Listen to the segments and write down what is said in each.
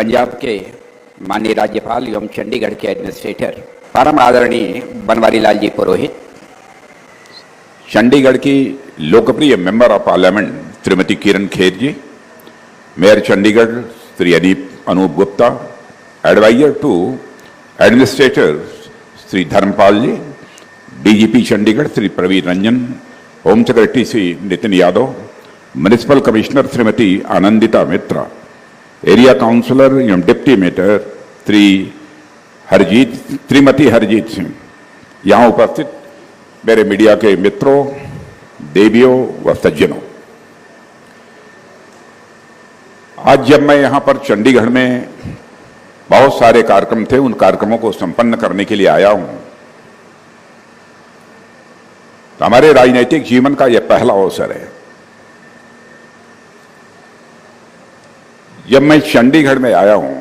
पंजाब के माननीय राज्यपाल एवं चंडीगढ़ के एडमिनिस्ट्रेटर परम आदरणीय बनवारी लाल जी पुरोहित, चंडीगढ़ की लोकप्रिय member of parliament Shrimati Kirron Kher ji, mayor Chandigarh Shri Anoop Gupta, advisor to administrator Shri Dharampal ji, DGP Chandigarh Shri Praveen Ranjan, home secretary Shri Nitin Yadav, municipal commissioner Shrimati Anandita Mitra, area councillor एवं डिप्टी मेयर श्रीमती हरजीत सिंह, यहाँ उपस्थित मेरे मीडिया के मित्रों, देवियों व सज्जनों, आज जब मैं यहाँ पर चंडीगढ़ में बहुत सारे कार्यक्रम थे, उन कार्यक्रमों को संपन्न करने के लिए आया हूं, तो हमारे राजनीतिक जीवन का यह पहला अवसर है। जब मैं चंडीगढ़ में आया हूं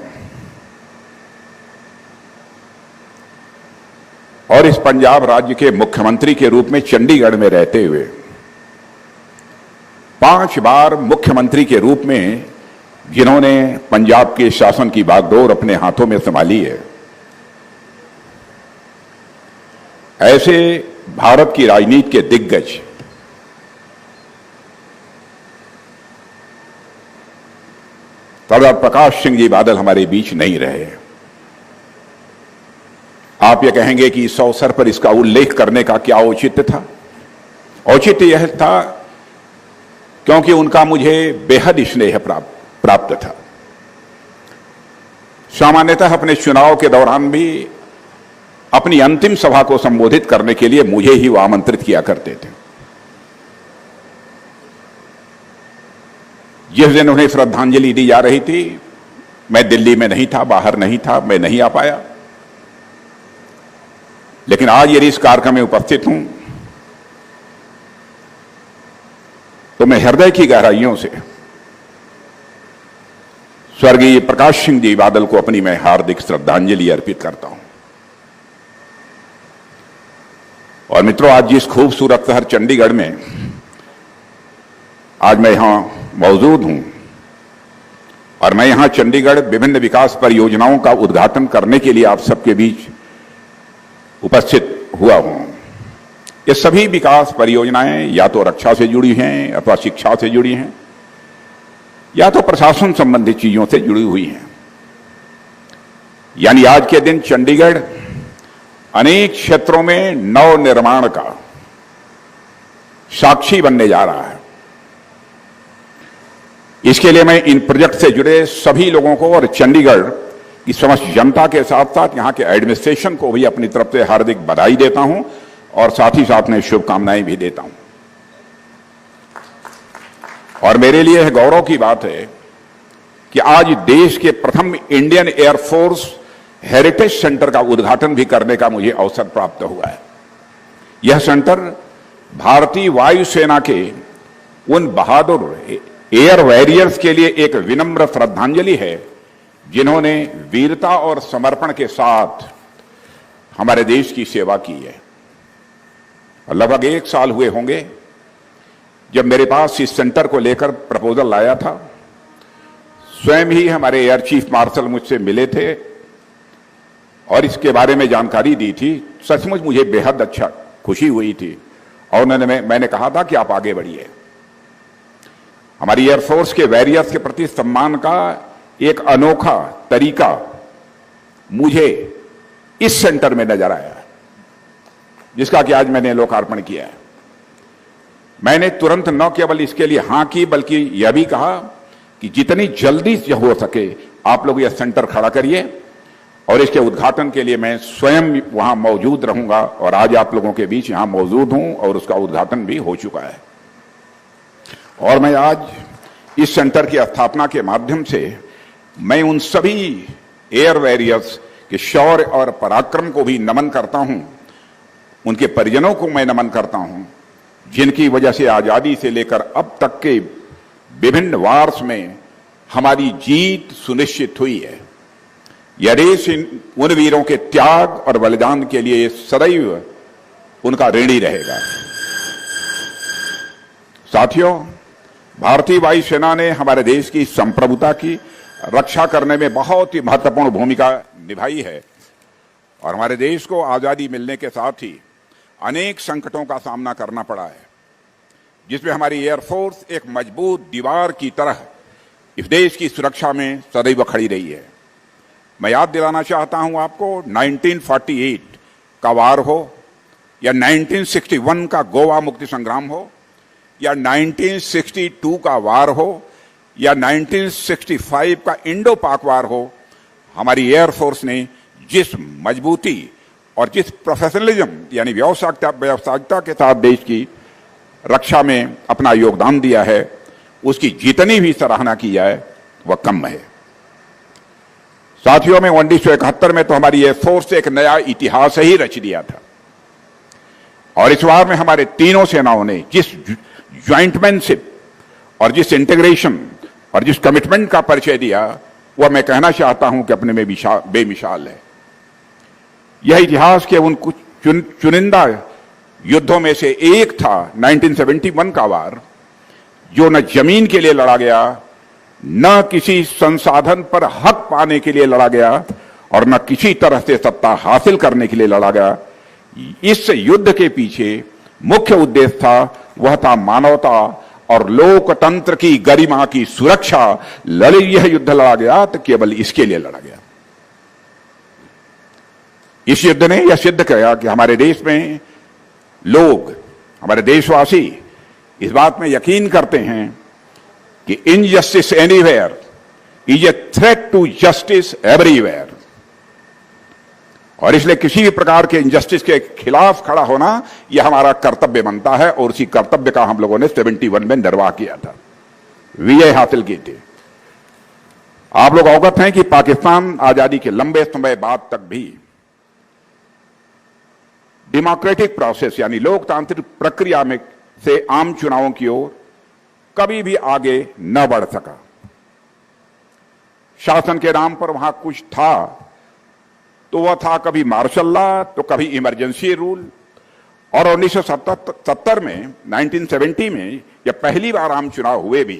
और इस पंजाब राज्य के मुख्यमंत्री के रूप में चंडीगढ़ में रहते हुए 5 बार मुख्यमंत्री के रूप में जिन्होंने पंजाब के शासन की बागडोर अपने हाथों में संभाली है, ऐसे भारत की राजनीति के दिग्गज सरदार प्रकाश सिंह जी बादल हमारे बीच नहीं रहे। आप ये कहेंगे कि इस अवसर पर इसका उल्लेख करने का क्या औचित्य था? औचित्य यह था क्योंकि उनका मुझे बेहद स्नेह प्राप्त था। सामान्यतः अपने चुनाव के दौरान भी अपनी अंतिम सभा को संबोधित करने के लिए मुझे ही वो आमंत्रित किया करते थे। जिस दिन उन्हें श्रद्धांजलि दी जा रही थी, मैं दिल्ली में नहीं था, बाहर नहीं था, मैं नहीं आ पाया, लेकिन आज यदि इस कार्यक्रम में उपस्थित हूं तो मैं हृदय की गहराइयों से स्वर्गीय प्रकाश सिंह जी बादल को अपनी मैं हार्दिक श्रद्धांजलि अर्पित करता हूं। और मित्रों, आज जिस खूबसूरत शहर चंडीगढ़ में आज मैं यहां मौजूद हूं और मैं यहां चंडीगढ़ विभिन्न विकास परियोजनाओं का उद्घाटन करने के लिए आप सबके बीच उपस्थित हुआ हूं। ये सभी विकास परियोजनाएं या तो रक्षा से जुड़ी हैं अथवा शिक्षा से जुड़ी हैं या तो प्रशासन संबंधी चीजों से जुड़ी हुई हैं। यानी आज के दिन चंडीगढ़ अनेक क्षेत्रों में नव निर्माण का साक्षी बनने जा रहा है। इसके लिए मैं इन प्रोजेक्ट से जुड़े सभी लोगों को और चंडीगढ़ की समस्त जनता के साथ साथ यहां के एडमिनिस्ट्रेशन को भी अपनी तरफ से हार्दिक बधाई देता हूं और साथ ही साथ में शुभकामनाएं भी देता हूं। और मेरे लिए यह गौरव की बात है कि आज देश के प्रथम इंडियन एयरफोर्स हेरिटेज सेंटर का उद्घाटन भी करने का मुझे अवसर प्राप्त हुआ है। यह सेंटर भारतीय वायुसेना के उन बहादुर एयर वॉरियर्स के लिए एक विनम्र श्रद्धांजलि है जिन्होंने वीरता और समर्पण के साथ हमारे देश की सेवा की है। और लगभग 1 साल हुए होंगे जब मेरे पास इस सेंटर को लेकर प्रपोजल लाया था। स्वयं ही हमारे एयर चीफ मार्शल मुझसे मिले थे और इसके बारे में जानकारी दी थी। सचमुच मुझे बेहद अच्छा खुशी हुई थी और मैंने कहा था कि आप आगे बढ़िए। हमारी एयरफोर्स के वॉरियर्स के प्रति सम्मान का एक अनोखा तरीका मुझे इस सेंटर में नजर आया, जिसका कि आज मैंने लोकार्पण किया है। मैंने तुरंत न केवल इसके लिए हां की बल्कि यह भी कहा कि जितनी जल्दी हो सके आप लोग यह सेंटर खड़ा करिए और इसके उद्घाटन के लिए मैं स्वयं वहां मौजूद रहूंगा। और आज आप लोगों के बीच यहां मौजूद हूं और उसका उद्घाटन भी हो चुका है। और मैं आज इस सेंटर की स्थापना के माध्यम से मैं उन सभी एयर वॉरियर्स के शौर्य और पराक्रम को भी नमन करता हूं, उनके परिजनों को मैं नमन करता हूं, जिनकी वजह से आजादी से लेकर अब तक के विभिन्न वार्स में हमारी जीत सुनिश्चित हुई है। यह देश उन वीरों के त्याग और बलिदान के लिए सदैव उनका ऋणी रहेगा। साथियों, भारतीय वायुसेना ने हमारे देश की संप्रभुता की रक्षा करने में बहुत ही महत्वपूर्ण भूमिका निभाई है और हमारे देश को आजादी मिलने के साथ ही अनेक संकटों का सामना करना पड़ा है, जिसमें हमारी एयरफोर्स एक मजबूत दीवार की तरह इस देश की सुरक्षा में सदैव खड़ी रही है। मैं याद दिलाना चाहता हूं आपको, 1948 का वार हो या 1961 का गोवा मुक्ति संग्राम हो या 1962 का वार हो या 1965 का इंडो पाक वार हो, हमारी एयरफोर्स ने जिस मजबूती और जिस प्रोफेशनलिज्म यानी व्यावसायिकता के साथ देश की रक्षा में अपना योगदान दिया है, उसकी जितनी भी सराहना की जाए वह कम है। साथियों, में 1971 में तो हमारी एयरफोर्स एक नया इतिहास ही रच दिया था और इस बार में हमारे तीनों सेनाओं ने जिस ज्वाइंटमैनशिप और जिस इंटीग्रेशन और जिस कमिटमेंट का परिचय दिया, वह मैं कहना चाहता हूं कि अपने में बेमिसाल है। यह इतिहास के उन कुछ चुनिंदा युद्धों में से एक था 1971 का वार, जो न जमीन के लिए लड़ा गया, न किसी संसाधन पर हक पाने के लिए लड़ा गया और न किसी तरह से सत्ता हासिल करने के लिए लड़ा गया। इस युद्ध के पीछे मुख्य उद्देश्य था, वह था मानवता और लोकतंत्र की गरिमा की सुरक्षा। यह युद्ध लड़ा गया तो केवल इसके लिए लड़ा गया। इस युद्ध ने यह सिद्ध किया कि हमारे देश में लोग, हमारे देशवासी इस बात में यकीन करते हैं कि injustice anywhere is a threat to justice everywhere, और इसलिए किसी भी प्रकार के इनजस्टिस के खिलाफ खड़ा होना यह हमारा कर्तव्य बनता है और उसी कर्तव्य का हम लोगों ने 71 में निर्वाह किया था, विजय हासिल की थी। आप लोग अवगत हैं कि पाकिस्तान आजादी के लंबे समय बाद तक भी डेमोक्रेटिक प्रोसेस यानी लोकतांत्रिक प्रक्रिया में से आम चुनावों की ओर कभी भी आगे न बढ़ सका। शासन के नाम पर वहां कुछ था तो वह था कभी मार्शल लॉ तो कभी इमरजेंसी रूल, और 1970 में 1970 में जब पहली बार आम चुनाव हुए भी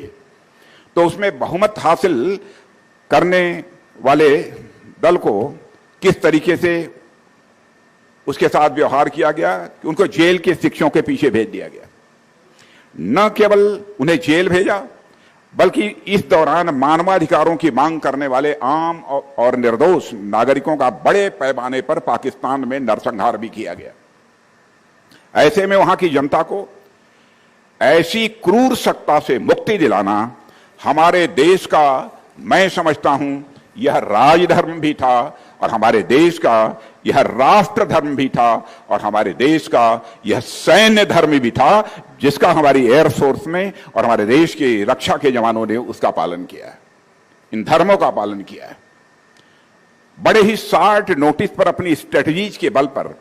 तो उसमें बहुमत हासिल करने वाले दल को किस तरीके से उसके साथ व्यवहार किया गया कि उनको जेल के शिक्षों के पीछे भेज दिया गया। न केवल उन्हें जेल भेजा, बल्कि इस दौरान मानवाधिकारों की मांग करने वाले आम और निर्दोष नागरिकों का बड़े पैमाने पर पाकिस्तान में नरसंहार भी किया गया। ऐसे में वहां की जनता को ऐसी क्रूर सत्ता से मुक्ति दिलाना हमारे देश का, मैं समझता हूं, यह राजधर्म भी था और हमारे देश का यह राष्ट्र धर्म भी था और हमारे देश का यह सैन्य धर्म भी था, जिसका हमारी एयरफोर्स ने और हमारे देश की रक्षा के जवानों ने उसका पालन किया है, इन धर्मों का पालन किया है। बड़े ही शार्ट नोटिस पर अपनी स्ट्रेटजीज के बल पर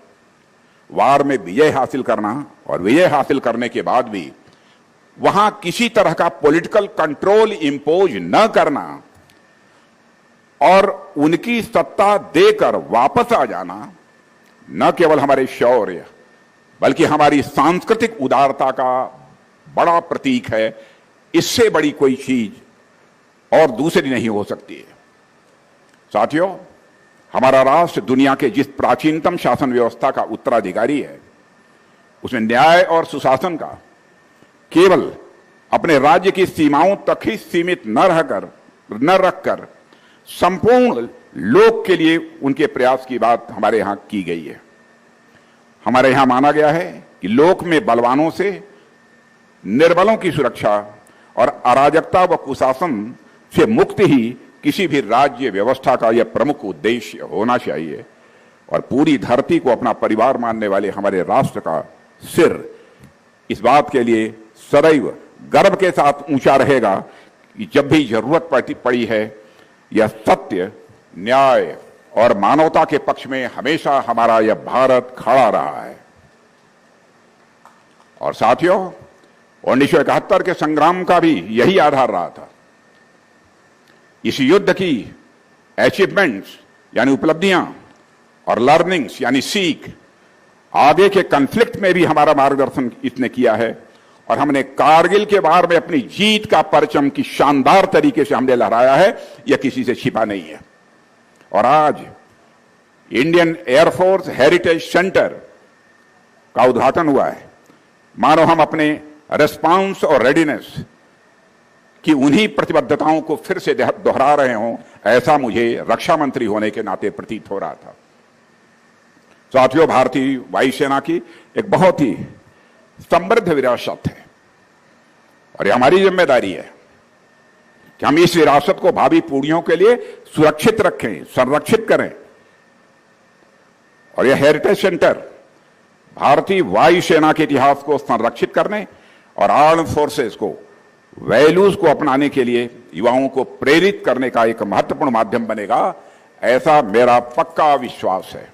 वार में विजय हासिल करना और विजय हासिल करने के बाद भी वहां किसी तरह का पॉलिटिकल कंट्रोल इंपोज न करना और उनकी सत्ता देकर वापस आ जाना न केवल हमारे शौर्य बल्कि हमारी सांस्कृतिक उदारता का बड़ा प्रतीक है। इससे बड़ी कोई चीज और दूसरी नहीं हो सकती है। साथियों, हमारा राष्ट्र दुनिया के जिस प्राचीनतम शासन व्यवस्था का उत्तराधिकारी है, उसमें न्याय और सुशासन का केवल अपने राज्य की सीमाओं तक ही सीमित न रखकर संपूर्ण लोक के लिए उनके प्रयास की बात हमारे यहां की गई है। हमारे यहां माना गया है कि लोक में बलवानों से निर्बलों की सुरक्षा और अराजकता व कुशासन से मुक्ति ही किसी भी राज्य व्यवस्था का यह प्रमुख उद्देश्य होना चाहिए, और पूरी धरती को अपना परिवार मानने वाले हमारे राष्ट्र का सिर इस बात के लिए सदैव गर्व के साथ ऊंचा रहेगा कि जब भी जरूरत पड़ी है, यह सत्य, न्याय और मानवता के पक्ष में हमेशा हमारा यह भारत खड़ा रहा है। और साथियों, 1971 के संग्राम का भी यही आधार रहा था। इस युद्ध की अचीवमेंट्स यानी उपलब्धियां और लर्निंग्स यानी सीख आगे के कॉन्फ्लिक्ट में भी हमारा मार्गदर्शन इसने किया है और हमने कारगिल के बार में अपनी जीत का परचम की शानदार तरीके से हमने लहराया है, यह किसी से छिपा नहीं है। और आज इंडियन एयरफोर्स हेरिटेज सेंटर का उद्घाटन हुआ है। मानो हम अपने रिस्पांस और रेडीनेस की उन्हीं प्रतिबद्धताओं को फिर से दोहरा रहे हों, ऐसा मुझे रक्षा मंत्री होने के नाते प्रतीत हो रहा था। साथियों, भारतीय वायुसेना की एक बहुत ही समृद्ध विरासत है और यह हमारी जिम्मेदारी है कि हम इस विरासत को भावी पीढ़ियों के लिए सुरक्षित रखें, संरक्षित करें। और यह हेरिटेज सेंटर भारतीय वायुसेना के इतिहास को संरक्षित करने और आर्म्ड फोर्सेस को वैल्यूज को अपनाने के लिए युवाओं को प्रेरित करने का एक महत्वपूर्ण माध्यम बनेगा, ऐसा मेरा पक्का विश्वास है।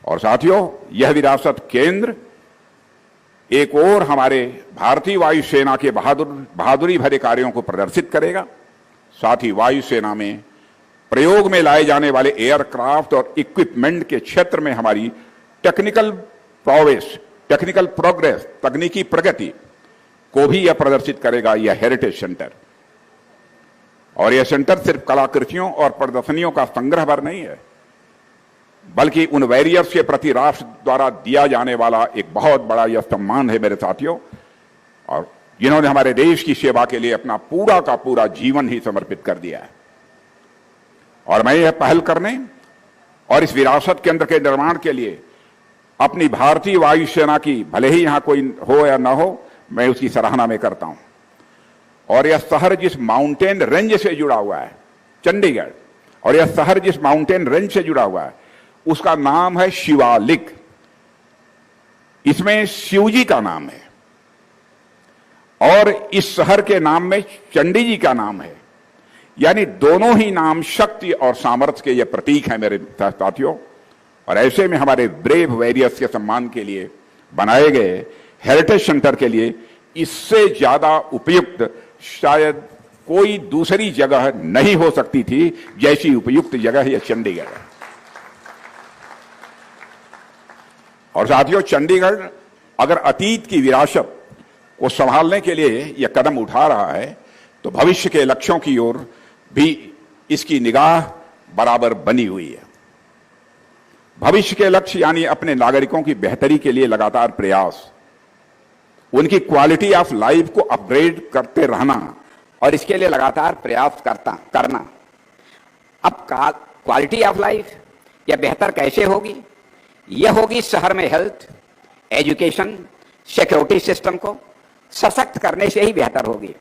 और साथियों, यह विरासत केंद्र एक और हमारे भारतीय वायुसेना के बहादुरी भरे कार्यों को प्रदर्शित करेगा। साथ ही वायुसेना में प्रयोग में लाए जाने वाले एयरक्राफ्ट और इक्विपमेंट के क्षेत्र में हमारी टेक्निकल प्रोग्रेस, तकनीकी प्रगति को भी यह प्रदर्शित करेगा, यह हेरिटेज सेंटर। और यह सेंटर सिर्फ कलाकृतियों और प्रदर्शनियों का संग्रह भर नहीं है, बल्कि उन वॉरियर्स के प्रति राष्ट्र द्वारा दिया जाने वाला एक बहुत बड़ा यह सम्मान है मेरे साथियों, और जिन्होंने हमारे देश की सेवा के लिए अपना पूरा का पूरा जीवन ही समर्पित कर दिया है। और मैं यह पहल करने और इस विरासत केंद्र के निर्माण के लिए अपनी भारतीय वायुसेना की, भले ही यहां कोई हो या ना हो, मैं उसकी सराहना में करता हूं। और यह शहर जिस माउंटेन रेंज से जुड़ा हुआ है, चंडीगढ़, और यह शहर जिस माउंटेन रेंज से जुड़ा हुआ है उसका नाम है शिवालिक। इसमें शिवजी का नाम है और इस शहर के नाम में चंडी जी का नाम है, यानी दोनों ही नाम शक्ति और सामर्थ्य के ये प्रतीक हैं मेरे साथियों। और ऐसे में हमारे ब्रेव वॉरियर्स के सम्मान के लिए बनाए गए हेरिटेज सेंटर के लिए इससे ज्यादा उपयुक्त शायद कोई दूसरी जगह नहीं हो सकती थी, जैसी उपयुक्त जगह यह चंडीगढ़ है। और साथियों, चंडीगढ़ अगर अतीत की विरासत को संभालने के लिए यह कदम उठा रहा है तो भविष्य के लक्ष्यों की ओर भी इसकी निगाह बराबर बनी हुई है। भविष्य के लक्ष्य यानी अपने नागरिकों की बेहतरी के लिए लगातार प्रयास, उनकी क्वालिटी ऑफ लाइफ को अपग्रेड करते रहना और इसके लिए लगातार प्रयास करना। अब क्वालिटी ऑफ लाइफ यह बेहतर कैसे होगी? यह होगी शहर में हेल्थ, एजुकेशन, सिक्योरिटी सिस्टम को सशक्त करने से ही बेहतर होगी।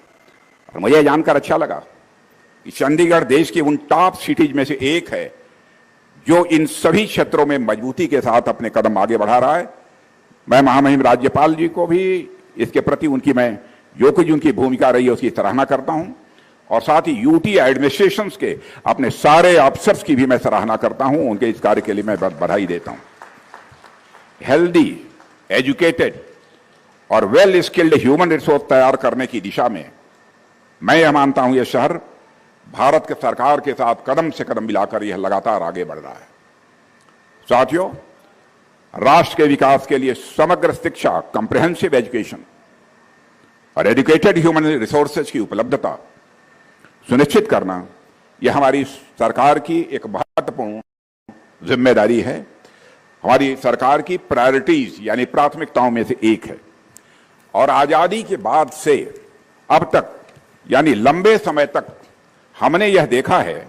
और मुझे जानकर अच्छा लगा कि चंडीगढ़ देश की उन टॉप सिटीज में से एक है जो इन सभी क्षेत्रों में मजबूती के साथ अपने कदम आगे बढ़ा रहा है। मैं महामहिम राज्यपाल जी को भी इसके प्रति मैं जो कुछ उनकी भूमिका रही है उसकी सराहना करता हूं, और साथ ही यूटी एडमिनिस्ट्रेशन के अपने सारे अफसर्स की भी मैं सराहना करता हूं। उनके इस कार्य के लिए मैं बधाई देता हूं। हेल्दी, एजुकेटेड और वेल स्किल्ड ह्यूमन रिसोर्स तैयार करने की दिशा में मैं यह मानता हूं यह शहर भारत के सरकार के साथ कदम से कदम मिलाकर यह लगातार आगे बढ़ रहा है। साथियों, राष्ट्र के विकास के लिए समग्र शिक्षा, कॉम्प्रिहेंसिव एजुकेशन और एजुकेटेड ह्यूमन रिसोर्सेज की उपलब्धता सुनिश्चित करना यह हमारी सरकार की एक महत्वपूर्ण जिम्मेदारी है, हमारी सरकार की प्रायोरिटीज यानी प्राथमिकताओं में से एक है। और आजादी के बाद से अब तक यानी लंबे समय तक हमने यह देखा है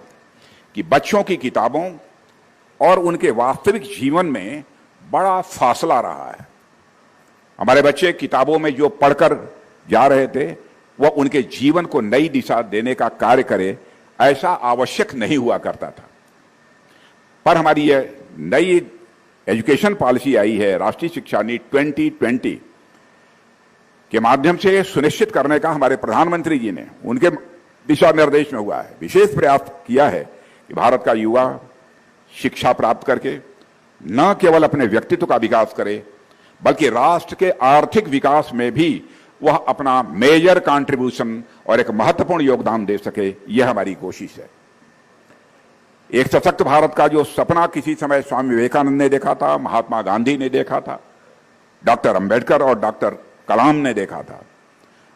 कि बच्चों की किताबों और उनके वास्तविक जीवन में बड़ा फासला रहा है। हमारे बच्चे किताबों में जो पढ़कर जा रहे थे वह उनके जीवन को नई दिशा देने का कार्य करे, ऐसा आवश्यक नहीं हुआ करता था। पर हमारी यह नई एजुकेशन पॉलिसी आई है, राष्ट्रीय शिक्षा नीति 2020 के माध्यम से सुनिश्चित करने का हमारे प्रधानमंत्री जी ने उनके दिशा निर्देश में हुआ है, विशेष प्रयास किया है कि भारत का युवा शिक्षा प्राप्त करके न केवल अपने व्यक्तित्व का विकास करे बल्कि राष्ट्र के आर्थिक विकास में भी वह अपना मेजर कंट्रीब्यूशन और एक महत्वपूर्ण योगदान दे सके। यह हमारी कोशिश है। एक सशक्त भारत का जो सपना किसी समय स्वामी विवेकानंद ने देखा था, महात्मा गांधी ने देखा था, डॉक्टर अंबेडकर और डॉक्टर कलाम ने देखा था।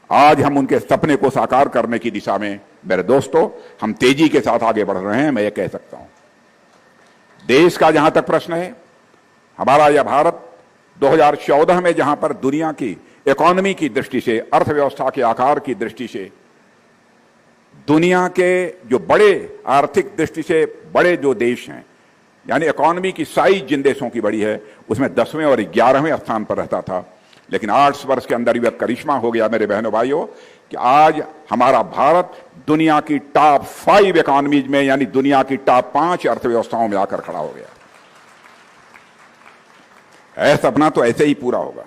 आज हम उनके सपने को साकार करने की दिशा में मेरे दोस्तों हम तेजी के साथ आगे बढ़ रहे हैं, मैं ये कह सकता हूं। देश का जहां तक प्रश्न है, हमारा यह भारत 2014 में जहां पर दुनिया की इकोनॉमी की दृष्टि से, अर्थव्यवस्था के आकार की दृष्टि से, दुनिया के जो बड़े आर्थिक दृष्टि से बड़े जो देश हैं, यानी इकोनॉमी की साइज जिन देशों की बड़ी है, उसमें 10वें और 11वें स्थान पर रहता था। लेकिन 8 वर्ष के अंदर यह करिश्मा हो गया मेरे बहनों भाइयों कि आज हमारा भारत दुनिया की टॉप 5 इकोनॉमीज में, यानी दुनिया की टॉप 5 अर्थव्यवस्थाओं में आकर खड़ा हो गया। ऐसा सपना तो ऐसे ही पूरा होगा।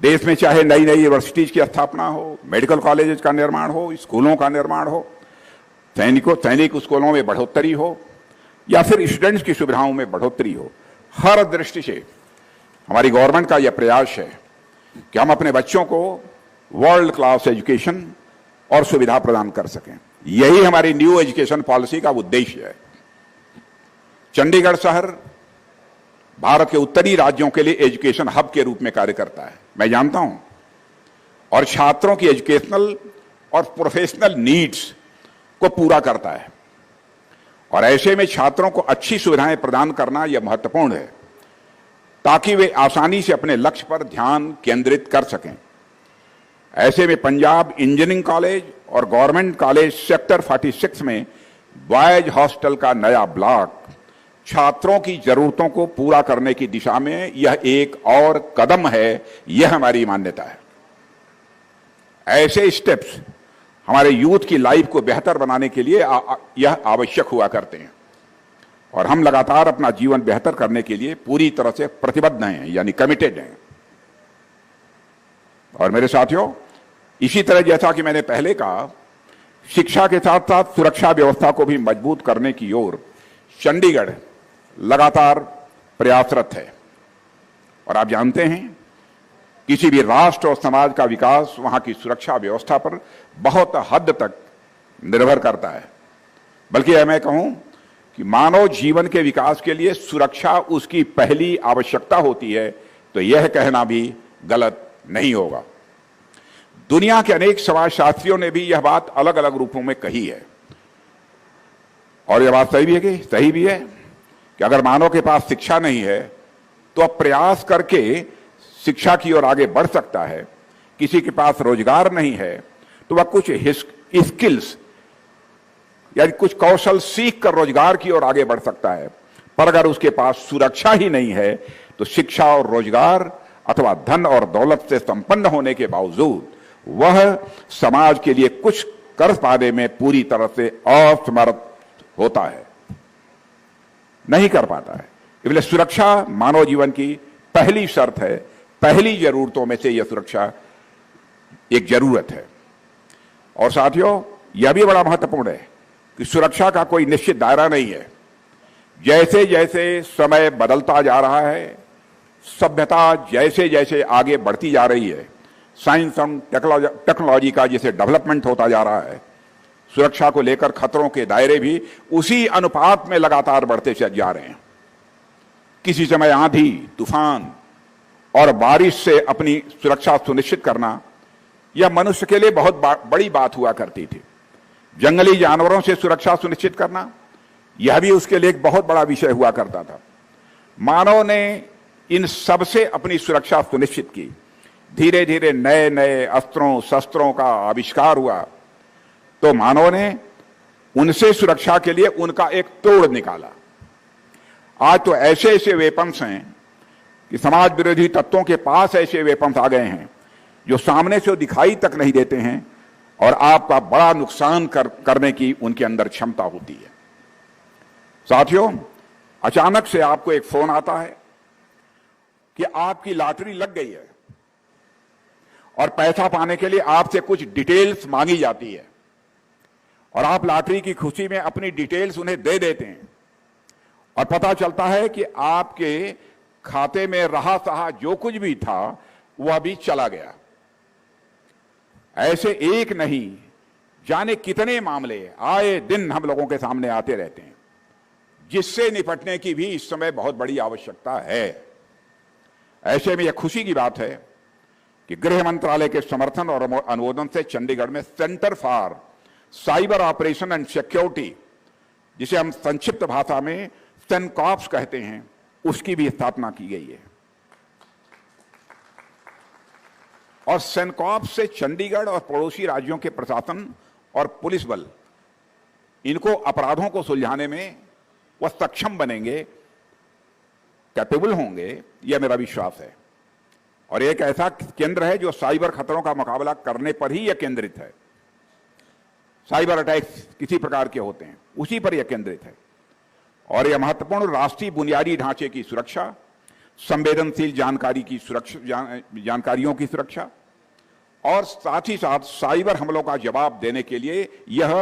देश में चाहे नई नई यूनिवर्सिटीज की स्थापना हो, मेडिकल कॉलेजेस का निर्माण हो, स्कूलों का निर्माण हो, सैनिक स्कूलों में बढ़ोतरी हो, या फिर स्टूडेंट्स की सुविधाओं में बढ़ोतरी हो, हर दृष्टि से हमारी गवर्नमेंट का यह प्रयास है कि हम अपने बच्चों को वर्ल्ड क्लास एजुकेशन और सुविधा प्रदान कर सकें। यही हमारी न्यू एजुकेशन पॉलिसी का उद्देश्य है। चंडीगढ़ शहर भारत के उत्तरी राज्यों के लिए एजुकेशन हब के रूप में कार्य करता है, मैं जानता हूं, और छात्रों की एजुकेशनल और प्रोफेशनल नीड्स को पूरा करता है। और ऐसे में छात्रों को अच्छी सुविधाएं प्रदान करना यह महत्वपूर्ण है ताकि वे आसानी से अपने लक्ष्य पर ध्यान केंद्रित कर सकें। ऐसे में पंजाब इंजीनियरिंग कॉलेज और गवर्नमेंट कॉलेज सेक्टर 46 में बॉयज हॉस्टल का नया ब्लॉक छात्रों की जरूरतों को पूरा करने की दिशा में यह एक और कदम है, यह हमारी मान्यता है। ऐसे स्टेप्स हमारे यूथ की लाइफ को बेहतर बनाने के लिए यह आवश्यक हुआ करते हैं, और हम लगातार अपना जीवन बेहतर करने के लिए पूरी तरह से प्रतिबद्ध हैं, यानी कमिटेड हैं। और मेरे साथियों, इसी तरह जैसा कि मैंने पहले कहा, शिक्षा के साथ साथ सुरक्षा व्यवस्था को भी मजबूत करने की ओर चंडीगढ़ लगातार प्रयासरत है। और आप जानते हैं, किसी भी राष्ट्र और समाज का विकास वहां की सुरक्षा व्यवस्था पर बहुत हद तक निर्भर करता है। बल्कि मैं कहूं कि मानव जीवन के विकास के लिए सुरक्षा उसकी पहली आवश्यकता होती है, तो यह कहना भी गलत नहीं होगा। दुनिया के अनेक समाजशास्त्रियों ने भी यह बात अलग अलग रूपों में कही है, और यह बात सही भी है कि अगर मानव के पास शिक्षा नहीं है तो अब प्रयास करके शिक्षा की ओर आगे बढ़ सकता है। किसी के पास रोजगार नहीं है तो वह कुछ स्किल्स यानी कुछ कौशल सीख कर रोजगार की ओर आगे बढ़ सकता है। पर अगर उसके पास सुरक्षा ही नहीं है तो शिक्षा और रोजगार अथवा धन और दौलत से संपन्न होने के बावजूद वह समाज के लिए कुछ कर पाने में पूरी तरह से असमर्थ होता है, नहीं कर पाता है। इसलिए सुरक्षा मानव जीवन की पहली शर्त है, पहली जरूरतों में से यह सुरक्षा एक जरूरत है। और साथियों, यह भी बड़ा महत्वपूर्ण है कि सुरक्षा का कोई निश्चित दायरा नहीं है। जैसे जैसे समय बदलता जा रहा है, सभ्यता जैसे जैसे आगे बढ़ती जा रही है, साइंस और टेक्नोलॉजी का जैसे डेवलपमेंट होता जा रहा है, सुरक्षा को लेकर खतरों के दायरे भी उसी अनुपात में लगातार बढ़ते जा रहे हैं। किसी समय आंधी, तूफान और बारिश से अपनी सुरक्षा सुनिश्चित करना यह मनुष्य के लिए बहुत बड़ी बात हुआ करती थी। जंगली जानवरों से सुरक्षा सुनिश्चित करना यह भी उसके लिए एक बहुत बड़ा विषय हुआ करता था। मानव ने इन सब से अपनी सुरक्षा सुनिश्चित की। धीरे धीरे नए नए अस्त्रों शस्त्रों का आविष्कार हुआ तो मानव ने उनसे सुरक्षा के लिए उनका एक तोड़ निकाला। आज तो ऐसे ऐसे वेपन्स हैं कि समाज विरोधी तत्वों के पास ऐसे वेपन्स आ गए हैं जो सामने से दिखाई तक नहीं देते हैं और आपका बड़ा नुकसान करने की उनके अंदर क्षमता होती है। साथियों, अचानक से आपको एक फोन आता है कि आपकी लॉटरी लग गई है और पैसा पाने के लिए आपसे कुछ डिटेल्स मांगी जाती है, और आप लॉटरी की खुशी में अपनी डिटेल्स उन्हें दे देते हैं और पता चलता है कि आपके खाते में रहा सहा जो कुछ भी था वह भी चला गया। ऐसे एक नहीं जाने कितने मामले आए दिन हम लोगों के सामने आते रहते हैं, जिससे निपटने की भी इस समय बहुत बड़ी आवश्यकता है। ऐसे में यह खुशी की बात है कि गृह मंत्रालय के समर्थन और अनुमोदन से चंडीगढ़ में centre for cyber operation and security, जिसे हम संक्षिप्त भाषा में सेनकॉप्स कहते हैं, उसकी भी स्थापना की गई है। और सेनकॉप्स से चंडीगढ़ और पड़ोसी राज्यों के प्रशासन और पुलिस बल, इनको अपराधों को सुलझाने में वह सक्षम बनेंगे, कैपेबल होंगे, यह मेरा विश्वास है। और एक ऐसा केंद्र है जो साइबर खतरों का मुकाबला करने पर ही यह केंद्रित है। साइबर अटैक्स किसी प्रकार के होते हैं, उसी पर यह केंद्रित है। और यह महत्वपूर्ण राष्ट्रीय बुनियादी ढांचे की सुरक्षा, संवेदनशील जानकारी की सुरक्षा, जानकारियों की सुरक्षा और साथ ही साथ साइबर हमलों का जवाब देने के लिए यह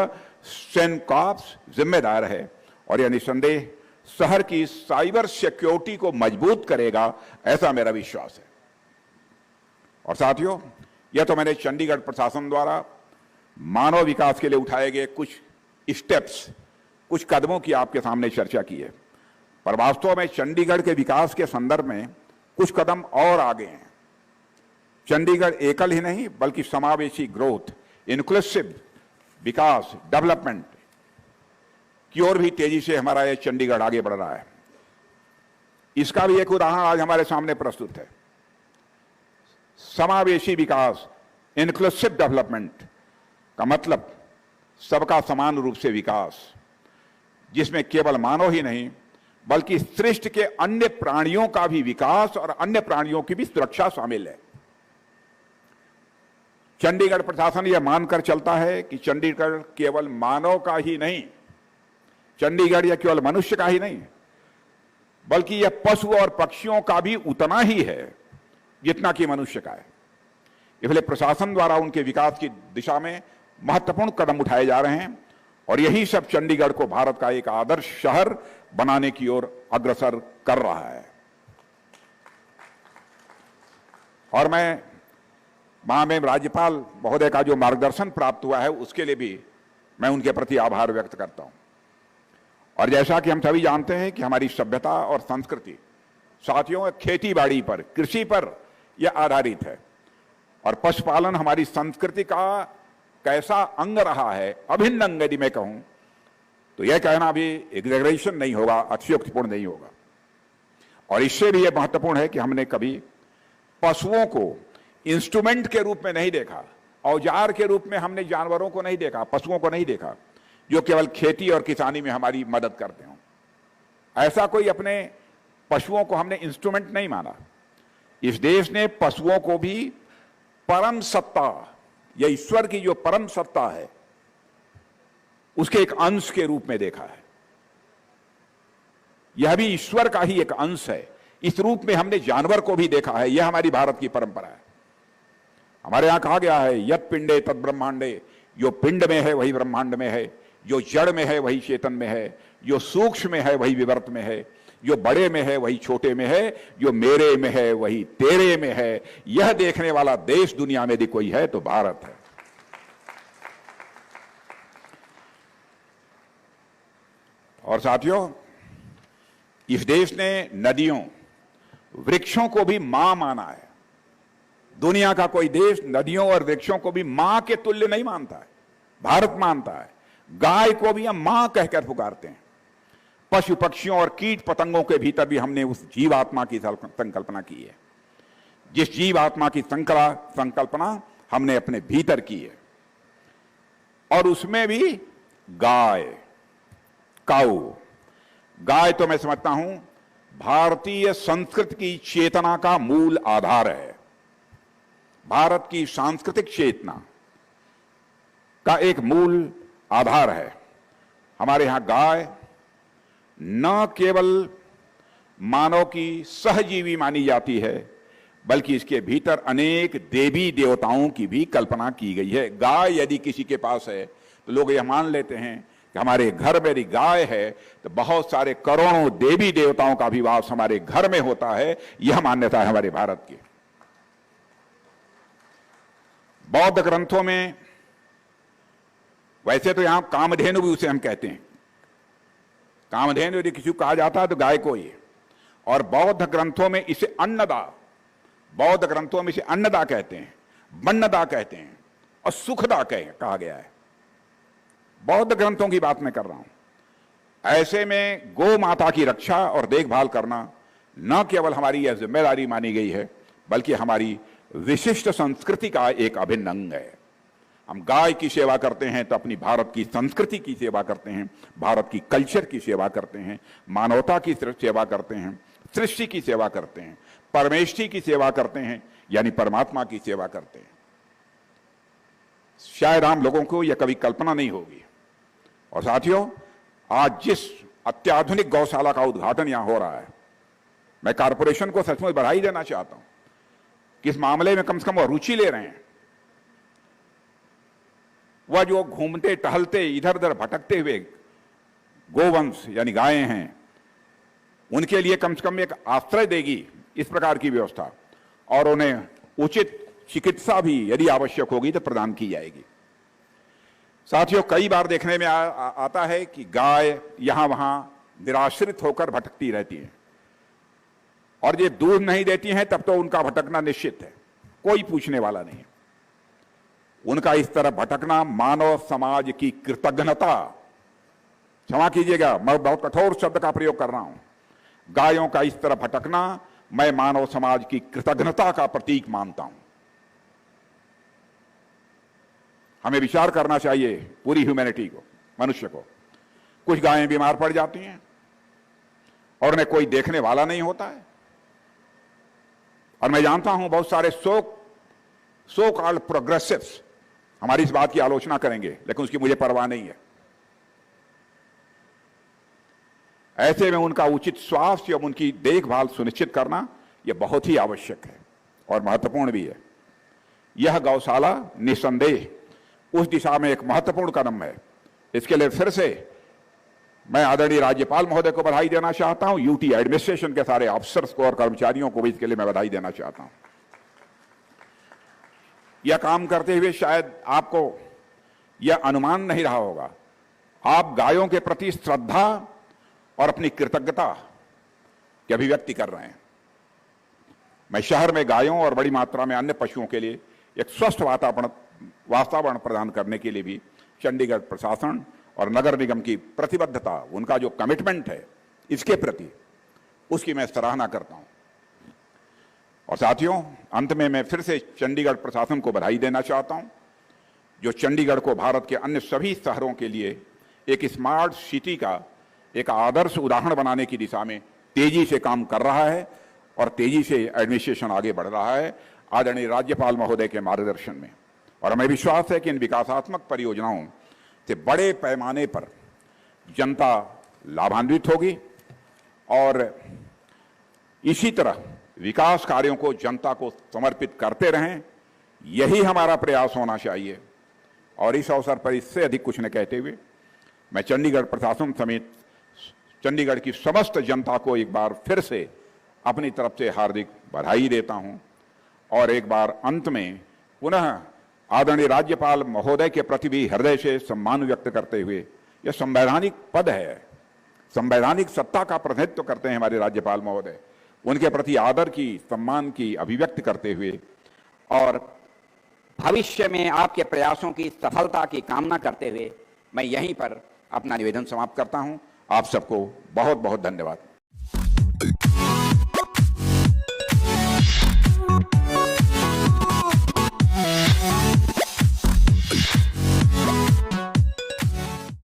सेनकॉप्स जिम्मेदार है। और यह निस्संदेह शहर की साइबर सिक्योरिटी को मजबूत करेगा, ऐसा मेरा विश्वास है। और साथियों, यह तो मैंने चंडीगढ़ प्रशासन द्वारा मानव विकास के लिए उठाए गए कुछ स्टेप्स, कुछ कदमों की आपके सामने चर्चा की है। पर वास्तव में चंडीगढ़ के विकास के संदर्भ में कुछ कदम और आगे हैं। चंडीगढ़ एकल ही नहीं बल्कि समावेशी ग्रोथ, इंक्लूसिव विकास, डेवलपमेंट की ओर भी तेजी से हमारा यह चंडीगढ़ आगे बढ़ रहा है। इसका भी एक उदाहरण आज हमारे सामने प्रस्तुत है। समावेशी विकास, इंक्लूसिव डेवलपमेंट का मतलब सबका समान रूप से विकास, जिसमें केवल मानव ही नहीं बल्कि सृष्टि के अन्य प्राणियों का भी विकास और अन्य प्राणियों की भी सुरक्षा शामिल है। चंडीगढ़ प्रशासन यह मानकर चलता है कि चंडीगढ़ केवल मानव का ही नहीं, चंडीगढ़ यह केवल मनुष्य का ही नहीं, बल्कि यह पशु और पक्षियों का भी उतना ही है जितना कि मनुष्य का है। इसलिए प्रशासन द्वारा उनके विकास की दिशा में महत्वपूर्ण कदम उठाए जा रहे हैं और यही सब चंडीगढ़ को भारत का एक आदर्श शहर बनाने की ओर अग्रसर कर रहा है। और मैं महामहिम राज्यपाल महोदय का जो मार्गदर्शन प्राप्त हुआ है उसके लिए भी मैं उनके प्रति आभार व्यक्त करता हूं। और जैसा कि हम सभी जानते हैं कि हमारी सभ्यता और संस्कृति साथियों खेती बाड़ी पर, कृषि पर यह आधारित है और पशुपालन हमारी संस्कृति का कैसा अंग रहा है, अभिन्न अंग यदि मैं कहूं तो यह कहना भी एग्जैगरेशन नहीं होगा, अतिशयोक्तिपूर्ण नहीं होगा। और इससे भी यह महत्वपूर्ण है कि हमने कभी पशुओं को इंस्ट्रूमेंट के रूप में नहीं देखा, औजार के रूप में हमने जानवरों को नहीं देखा, पशुओं को नहीं देखा जो केवल खेती और किसानी में हमारी मदद करते हों। ऐसा कोई अपने पशुओं को हमने इंस्ट्रूमेंट नहीं माना। इस देश ने पशुओं को भी परम सत्ता या ईश्वर की जो परम सत्ता है उसके एक अंश के रूप में देखा है। यह भी ईश्वर का ही एक अंश है। इस रूप में हमने जानवर को भी देखा है। यह हमारी भारत की परंपरा है। हमारे यहां कहा गया है यत् पिंडे तद ब्रह्मांडे, जो पिंड में है वही ब्रह्मांड में है, जो जड़ में है वही चेतन में है, जो सूक्ष्म में है वही विवर्त में है, जो बड़े में है वही छोटे में है, जो मेरे में है वही तेरे में है। यह देखने वाला देश दुनिया में यदि कोई है तो भारत है। और साथियों, इस देश ने नदियों, वृक्षों को भी मां माना है। दुनिया का कोई देश नदियों और वृक्षों को भी मां के तुल्य नहीं मानता है, भारत मानता है। गाय को भी हम मां कहकर पुकारते हैं। पशु पक्षियों और कीट पतंगों के भीतर भी हमने उस जीवात्मा की संकल्पना की है, जिस जीवात्मा की संकल्पना हमने अपने भीतर की है। और उसमें भी गाय, काऊ, गाय तो मैं समझता हूं भारतीय संस्कृति की चेतना का मूल आधार है। भारत की सांस्कृतिक चेतना का एक मूल आधार है। हमारे यहां गाय न केवल मानव की सहजीवी मानी जाती है, बल्कि इसके भीतर अनेक देवी देवताओं की भी कल्पना की गई है। गाय यदि किसी के पास है तो लोग यह मान लेते हैं कि हमारे घर में यदि गाय है तो बहुत सारे करोड़ों देवी देवताओं का भी वास हमारे घर में होता है। यह मान्यता है हमारे भारत की। बौद्ध ग्रंथों में, वैसे तो यहां कामधेनु भी उसे हम कहते हैं, कामधेनु यदि किसी को कहा जाता है तो गाय को ही। और बौद्ध ग्रंथों में इसे अन्नदा, बौद्ध ग्रंथों में इसे अन्नदा कहते हैं, वन्नदा कहते हैं और सुखदा कहा गया है। बौद्ध ग्रंथों की बात मैं कर रहा हूं। ऐसे में गौ माता की रक्षा और देखभाल करना न केवल हमारी यह जिम्मेदारी मानी गई है, बल्कि हमारी विशिष्ट संस्कृति का एक अभिन्न अंग है। हम गाय की सेवा करते हैं तो अपनी भारत की संस्कृति की सेवा करते हैं, भारत की कल्चर की सेवा करते हैं, मानवता की सेवा करते हैं, सृष्टि की सेवा करते हैं, परमेष्ठी की सेवा करते हैं, यानी परमात्मा की सेवा करते हैं। शायद आम लोगों को यह कभी कल्पना नहीं होगी। और साथियों, आज जिस अत्याधुनिक गौशाला का उद्घाटन यहां हो रहा है, मैं कारपोरेशन को सचमुच बधाई देना चाहता हूं कि इस मामले में कम से कम वो रुचि ले रहे हैं। वह जो घूमते टहलते इधर उधर भटकते हुए गोवंश यानी गायें हैं, उनके लिए कम से कम एक आश्रय देगी इस प्रकार की व्यवस्था, और उन्हें उचित चिकित्सा भी यदि आवश्यक होगी तो प्रदान की जाएगी। साथियों, कई बार देखने में आता है कि गाय यहां वहां निराश्रित होकर भटकती रहती है, और ये दूध नहीं देती हैं तब तो उनका भटकना निश्चित है, कोई पूछने वाला नहीं है। उनका इस तरह भटकना मानव समाज की कृतज्ञता, क्षमा कीजिएगा मैं बहुत कठोर शब्द का प्रयोग कर रहा हूं, गायों का इस तरह भटकना मैं मानव समाज की कृतज्ञता का प्रतीक मानता हूं। हमें विचार करना चाहिए पूरी ह्यूमैनिटी को, मनुष्य को। कुछ गायें बीमार पड़ जाती हैं और उन्हें कोई देखने वाला नहीं होता है, और मैं जानता हूं बहुत सारे सो कॉल्ड प्रोग्रेसिव्स हमारी इस बात की आलोचना करेंगे, लेकिन उसकी मुझे परवाह नहीं है। ऐसे में उनका उचित स्वास्थ्य एवं उनकी देखभाल सुनिश्चित करना यह बहुत ही आवश्यक है और महत्वपूर्ण भी है। यह गौशाला निसंदेह उस दिशा में एक महत्वपूर्ण कदम है। इसके लिए फिर से मैं आदरणीय राज्यपाल महोदय को बधाई देना चाहता हूं, यूटी एडमिनिस्ट्रेशन के सारे अफसर्स को और कर्मचारियों को भी इसके लिए मैं बधाई देना चाहता हूं। यह काम करते हुए शायद आपको यह अनुमान नहीं रहा होगा, आप गायों के प्रति श्रद्धा और अपनी कृतज्ञता की अभिव्यक्ति कर रहे हैं। मैं शहर में गायों और बड़ी मात्रा में अन्य पशुओं के लिए एक स्वस्थ वातावरण प्रदान करने के लिए भी चंडीगढ़ प्रशासन और नगर निगम की प्रतिबद्धता, उनका जो कमिटमेंट है इसके प्रति, उसकी मैं सराहना करता हूं। और साथियों, अंत में मैं फिर से चंडीगढ़ प्रशासन को बधाई देना चाहता हूं, जो चंडीगढ़ को भारत के अन्य सभी शहरों के लिए एक स्मार्ट सिटी का एक आदर्श उदाहरण बनाने की दिशा में तेजी से काम कर रहा है और तेजी से एडमिनिस्ट्रेशन आगे बढ़ रहा है आदरणीय राज्यपाल महोदय के मार्गदर्शन में। और हमें विश्वास है कि इन विकासात्मक परियोजनाओं से बड़े पैमाने पर जनता लाभान्वित होगी और इसी तरह विकास कार्यों को जनता को समर्पित करते रहें, यही हमारा प्रयास होना चाहिए। और इस अवसर पर इससे अधिक कुछ न कहते हुए मैं चंडीगढ़ प्रशासन समेत चंडीगढ़ की समस्त जनता को एक बार फिर से अपनी तरफ से हार्दिक बधाई देता हूं और एक बार अंत में पुनः आदरणीय राज्यपाल महोदय के प्रति भी हृदय से सम्मान व्यक्त करते हुए, यह संवैधानिक पद है, संवैधानिक सत्ता का प्रतिनिधित्व करते हैं हमारे राज्यपाल महोदय, उनके प्रति आदर की, सम्मान की अभिव्यक्ति करते हुए और भविष्य में आपके प्रयासों की सफलता की कामना करते हुए मैं यहीं पर अपना निवेदन समाप्त करता हूं। आप सबको बहुत बहुत धन्यवाद।